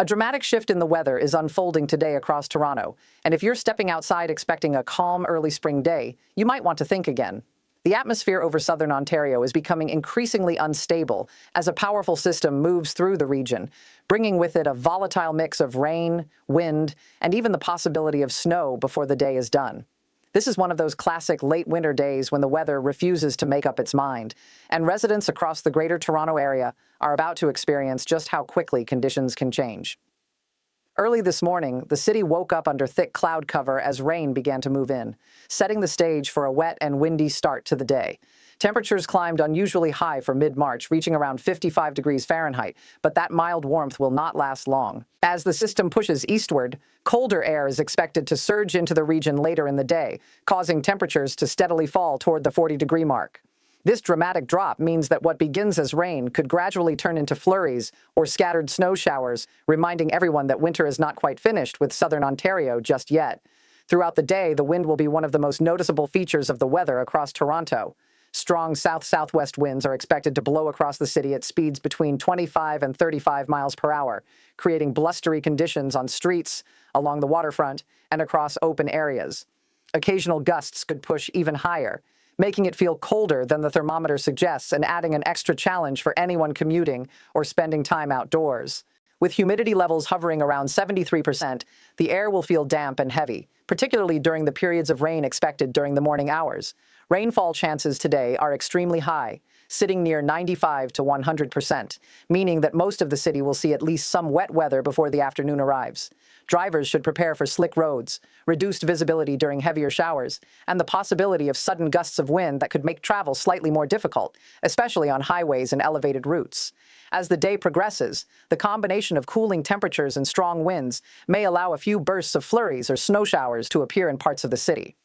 A dramatic shift in the weather is unfolding today across Toronto, and if you're stepping outside expecting a calm early spring day, you might want to think again. The atmosphere over southern Ontario is becoming increasingly unstable as a powerful system moves through the region, bringing with it a volatile mix of rain, wind, and even the possibility of snow before the day is done. This is one of those classic late winter days when the weather refuses to make up its mind, and residents across the Greater Toronto Area are about to experience just how quickly conditions can change. Early this morning, the city woke up under thick cloud cover as rain began to move in, setting the stage for a wet and windy start to the day. Temperatures climbed unusually high for mid-March, reaching around 55 degrees Fahrenheit, but that mild warmth will not last long. As the system pushes eastward, colder air is expected to surge into the region later in the day, causing temperatures to steadily fall toward the 40-degree mark. This dramatic drop means that what begins as rain could gradually turn into flurries or scattered snow showers, reminding everyone that winter is not quite finished with southern Ontario just yet. Throughout the day, the wind will be one of the most noticeable features of the weather across Toronto. Strong south-southwest winds are expected to blow across the city at speeds between 25 and 35 miles per hour, creating blustery conditions on streets, along the waterfront, and across open areas. Occasional gusts could push even higher, making it feel colder than the thermometer suggests and adding an extra challenge for anyone commuting or spending time outdoors. With humidity levels hovering around 73%, the air will feel damp and heavy, particularly during the periods of rain expected during the morning hours. Rainfall chances today are extremely high, sitting near 95 to 100%, meaning that most of the city will see at least some wet weather before the afternoon arrives. Drivers should prepare for slick roads, reduced visibility during heavier showers, and the possibility of sudden gusts of wind that could make travel slightly more difficult, especially on highways and elevated routes. As the day progresses, the combination of cooling temperatures and strong winds may allow a few bursts of flurries or snow showers to appear in parts of the city.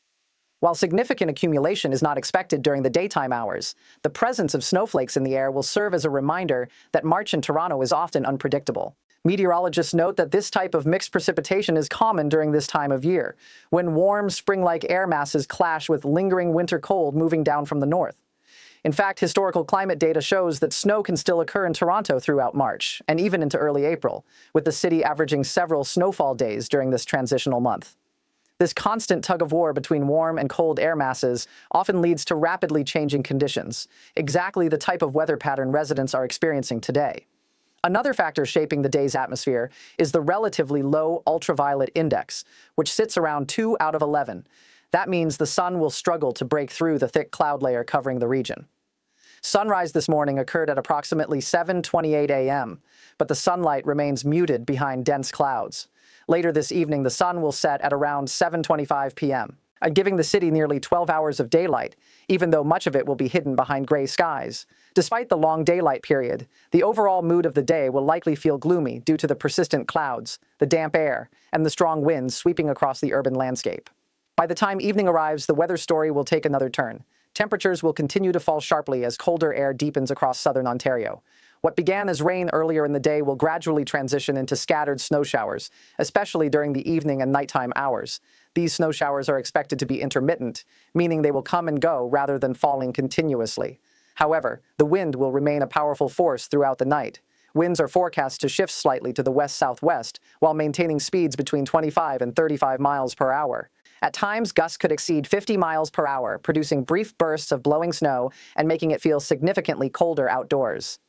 While significant accumulation is not expected during the daytime hours, the presence of snowflakes in the air will serve as a reminder that March in Toronto is often unpredictable. Meteorologists note that this type of mixed precipitation is common during this time of year, when warm, spring-like air masses clash with lingering winter cold moving down from the north. In fact, historical climate data shows that snow can still occur in Toronto throughout March, and even into early April, with the city averaging several snowfall days during this transitional month. This constant tug-of-war between warm and cold air masses often leads to rapidly changing conditions, exactly the type of weather pattern residents are experiencing today. Another factor shaping the day's atmosphere is the relatively low ultraviolet index, which sits around 2 out of 11. That means the sun will struggle to break through the thick cloud layer covering the region. Sunrise this morning occurred at approximately 7:28 a.m., but the sunlight remains muted behind dense clouds. Later this evening, the sun will set at around 7:25 p.m., giving the city nearly 12 hours of daylight, even though much of it will be hidden behind gray skies. Despite the long daylight period, the overall mood of the day will likely feel gloomy due to the persistent clouds, the damp air, and the strong winds sweeping across the urban landscape. By the time evening arrives, the weather story will take another turn. Temperatures will continue to fall sharply as colder air deepens across southern Ontario. What began as rain earlier in the day will gradually transition into scattered snow showers, especially during the evening and nighttime hours. These snow showers are expected to be intermittent, meaning they will come and go rather than falling continuously. However, the wind will remain a powerful force throughout the night. Winds are forecast to shift slightly to the west-southwest, while maintaining speeds between 25 and 35 miles per hour. At times, gusts could exceed 50 miles per hour, producing brief bursts of blowing snow and making it feel significantly colder outdoors.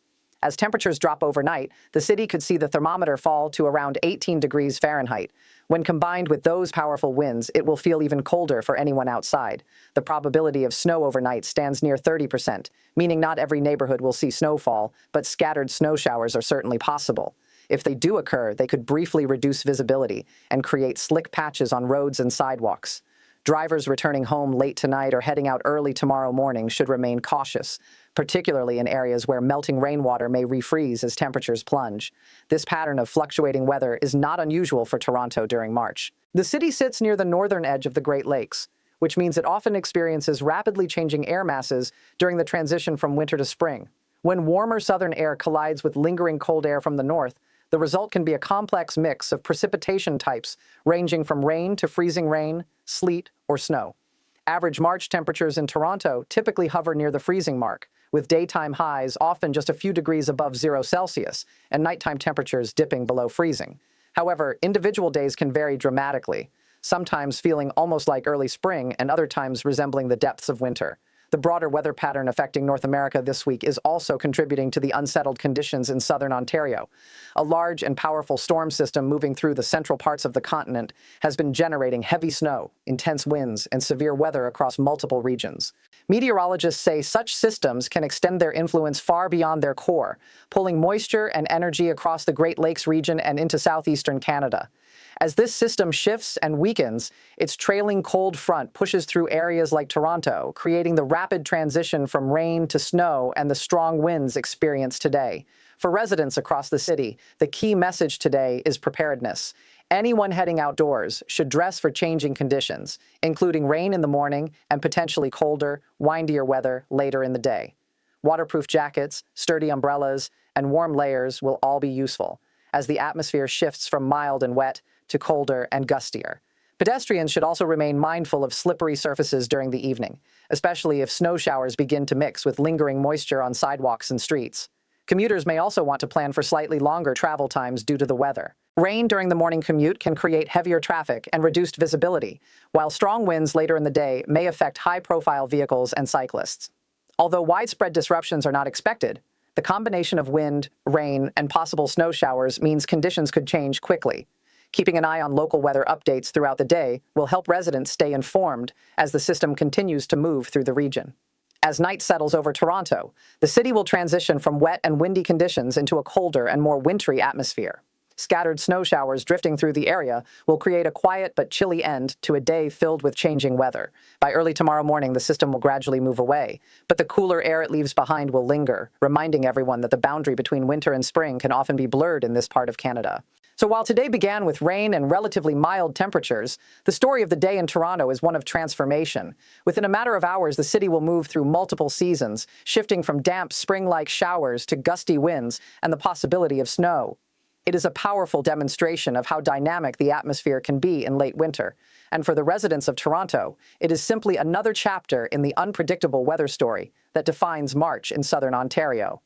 As temperatures drop overnight, the city could see the thermometer fall to around 18 degrees Fahrenheit. When combined with those powerful winds, it will feel even colder for anyone outside. The probability of snow overnight stands near 30%, meaning not every neighborhood will see snowfall, but scattered snow showers are certainly possible. If they do occur, they could briefly reduce visibility and create slick patches on roads and sidewalks. Drivers returning home late tonight or heading out early tomorrow morning should remain cautious, particularly in areas where melting rainwater may refreeze as temperatures plunge. This pattern of fluctuating weather is not unusual for Toronto during March. The city sits near the northern edge of the Great Lakes, which means it often experiences rapidly changing air masses during the transition from winter to spring. When warmer southern air collides with lingering cold air from the north, the result can be a complex mix of precipitation types ranging from rain to freezing rain, sleet, or snow. Average March temperatures in Toronto typically hover near the freezing mark, with daytime highs often just a few degrees above 0 Celsius and nighttime temperatures dipping below freezing. However, individual days can vary dramatically, sometimes feeling almost like early spring and other times resembling the depths of winter. The broader weather pattern affecting North America this week is also contributing to the unsettled conditions in southern Ontario. A large and powerful storm system moving through the central parts of the continent has been generating heavy snow, intense winds, and severe weather across multiple regions. Meteorologists say such systems can extend their influence far beyond their core, pulling moisture and energy across the Great Lakes region and into southeastern Canada. As this system shifts and weakens, its trailing cold front pushes through areas like Toronto, creating the rapid transition from rain to snow and the strong winds experienced today. For residents across the city, the key message today is preparedness. Anyone heading outdoors should dress for changing conditions, including rain in the morning and potentially colder, windier weather later in the day. Waterproof jackets, sturdy umbrellas, and warm layers will all be useful as the atmosphere shifts from mild and wet to colder and gustier. Pedestrians should also remain mindful of slippery surfaces during the evening, especially if snow showers begin to mix with lingering moisture on sidewalks and streets. Commuters may also want to plan for slightly longer travel times due to the weather. Rain during the morning commute can create heavier traffic and reduced visibility, while strong winds later in the day may affect high-profile vehicles and cyclists. Although widespread disruptions are not expected, the combination of wind, rain, and possible snow showers means conditions could change quickly. Keeping an eye on local weather updates throughout the day will help residents stay informed as the system continues to move through the region. As night settles over Toronto, the city will transition from wet and windy conditions into a colder and more wintry atmosphere. Scattered snow showers drifting through the area will create a quiet but chilly end to a day filled with changing weather. By early tomorrow morning, the system will gradually move away, but the cooler air it leaves behind will linger, reminding everyone that the boundary between winter and spring can often be blurred in this part of Canada. So while today began with rain and relatively mild temperatures, the story of the day in Toronto is one of transformation. Within a matter of hours, the city will move through multiple seasons, shifting from damp spring-like showers to gusty winds and the possibility of snow. It is a powerful demonstration of how dynamic the atmosphere can be in late winter. And for the residents of Toronto, it is simply another chapter in the unpredictable weather story that defines March in southern Ontario.